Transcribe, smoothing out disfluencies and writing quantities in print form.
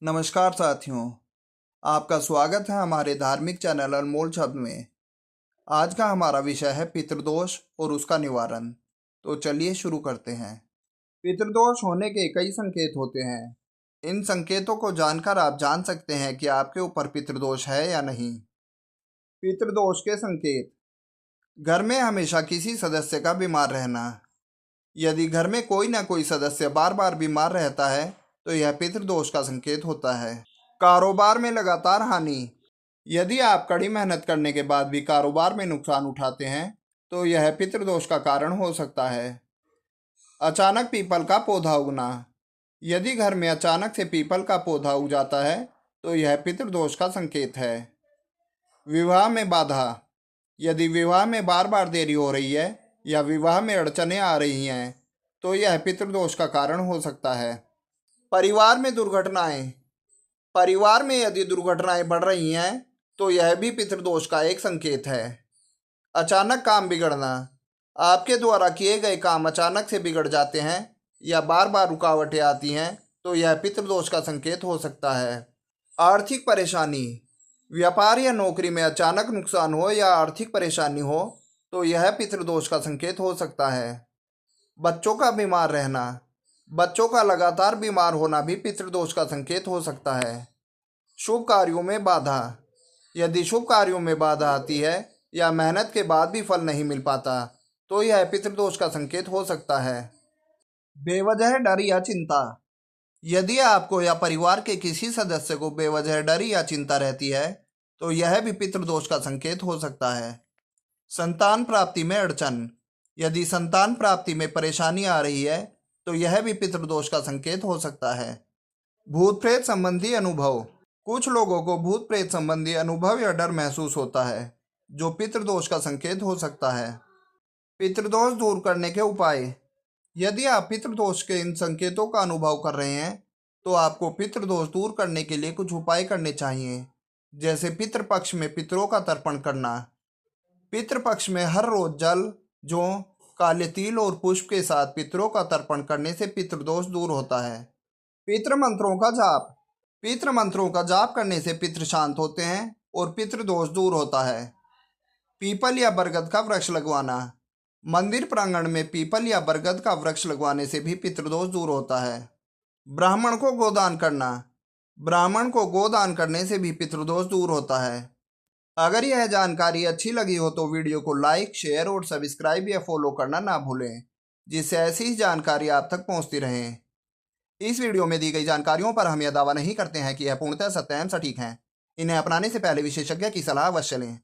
नमस्कार साथियों, आपका स्वागत है हमारे धार्मिक चैनल अनमोल शब्द में। आज का हमारा विषय है पितृदोष और उसका निवारण। तो चलिए शुरू करते हैं। पितृदोष होने के कई संकेत होते हैं। इन संकेतों को जानकर आप जान सकते हैं कि आपके ऊपर पितृदोष है या नहीं। पितृदोष के संकेत: घर में हमेशा किसी सदस्य का बीमार रहना। यदि घर में कोई ना कोई सदस्य बार बार बीमार रहता है तो यह पितृदोष का संकेत होता है। कारोबार में लगातार हानि: यदि आप कड़ी मेहनत करने के बाद भी कारोबार में नुकसान उठाते हैं तो यह पितृदोष का कारण हो सकता है। अचानक पीपल का पौधा उगना: यदि घर में अचानक से पीपल का पौधा उग जाता है तो यह पितृदोष का संकेत है। विवाह में बाधा: यदि विवाह में बार बार देरी हो रही है या विवाह में अड़चनें आ रही हैं तो यह पितृदोष का कारण हो सकता है। परिवार में दुर्घटनाएं: परिवार में यदि दुर्घटनाएं बढ़ रही हैं तो यह भी पितृदोष का एक संकेत है। अचानक काम बिगड़ना: आपके द्वारा किए गए काम अचानक से बिगड़ जाते हैं या बार बार रुकावटें आती हैं तो यह पितृदोष का संकेत हो सकता है। आर्थिक परेशानी: व्यापार या नौकरी में अचानक नुकसान हो या आर्थिक परेशानी हो तो यह पितृदोष का संकेत हो सकता है। बच्चों का बीमार रहना: बच्चों का लगातार बीमार होना भी पितृदोष का संकेत हो सकता है। शुभ कार्यों में बाधा: यदि शुभ कार्यों में बाधा आती है या मेहनत के बाद भी फल नहीं मिल पाता तो यह पितृदोष का संकेत हो सकता है। बेवजह डर या चिंता: यदि आपको या परिवार के किसी सदस्य को बेवजह डर या चिंता रहती है तो यह भी पितृदोष का संकेत हो सकता है। संतान प्राप्ति में अड़चन: यदि संतान प्राप्ति में परेशानी आ रही है तो यह भी पितृदोष का संकेत हो सकता है। भूत प्रेत संबंधी अनुभव: कुछ लोगों को भूत प्रेत संबंधी अनुभव या डर महसूस होता है जो पितृदोष का संकेत हो सकता है। पितृदोष दूर करने के उपाय: यदि आप पितृदोष के इन संकेतों का अनुभव कर रहे हैं तो आपको पितृदोष दूर करने के लिए कुछ उपाय करने चाहिए, जैसे पितृपक्ष में पितरों का तर्पण करना। पितृपक्ष में हर रोज जल, जौ, काले तिल और पुष्प के साथ पितरों का तर्पण करने से पितृदोष दूर होता है। पितृ मंत्रों का जाप: पितृ मंत्रों का जाप करने से पितृ शांत होते हैं और पितृदोष दूर होता है। पीपल या बरगद का वृक्ष लगवाना: मंदिर प्रांगण में पीपल या बरगद का वृक्ष लगवाने से भी पितृदोष दूर होता है। ब्राह्मण को गोदान करना: ब्राह्मण को गोदान करने से भी पितृदोष दूर होता है। अगर यह जानकारी अच्छी लगी हो तो वीडियो को लाइक, शेयर और सब्सक्राइब या फॉलो करना ना भूलें, जिससे ऐसी ही जानकारी आप तक पहुंचती रहे। इस वीडियो में दी गई जानकारियों पर हम यह दावा नहीं करते हैं कि यह पूर्णतः सत्य एवं सटीक हैं। इन्हें अपनाने से पहले विशेषज्ञ की सलाह अवश्य लें।